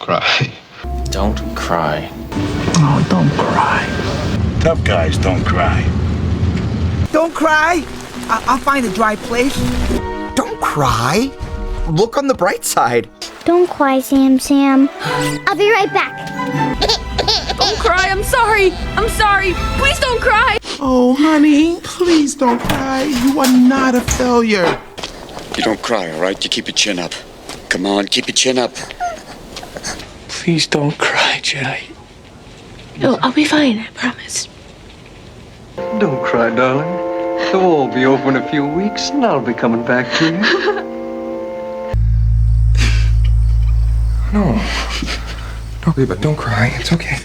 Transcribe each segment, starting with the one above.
cry. Don't cry. Oh, don't cry. Tough guys don't cry. Don't cry. I'll find a dry place. Don't cry. Look on the bright side. Don't cry, Sam. I'll be right back. Don't cry. I'm sorry. Please don't cry. Oh, honey, please don't cry. You are not a failure. You don't cry, all right? You keep your chin up. Come on, keep your chin up. Please don't cry, Jedi. No, I'll be fine. I promise. Don't cry, darling. The war will be over in a few weeks, and I'll be coming back to you. No. No, baby, don't cry. It's okay.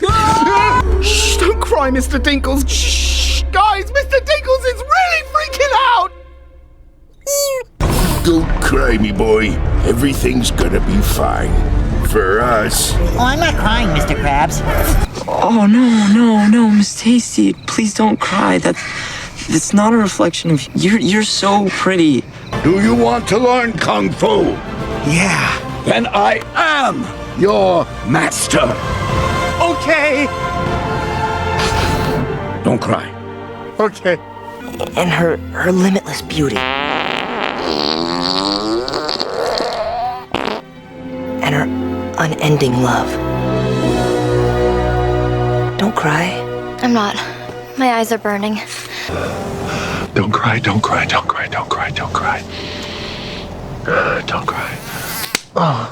Shh, don't cry, Mr. Dinkles. Shh, guys, Mr. Dinkles is really freaking out. Don't cry, me boy. Everything's gonna be fine. For us. Oh, I'm not crying, Mr. Krabs. Oh, no, Miss Tasty. Please don't cry. That's not a reflection of you. You're so pretty. Do you want to learn Kung Fu? Yeah. Then I am your master. Okay. Don't cry. Okay. And her limitless beauty. And her unending love. Don't cry. I'm not. My eyes are burning. Don't cry, don't cry, don't cry, don't cry, don't cry. Don't cry. Oh.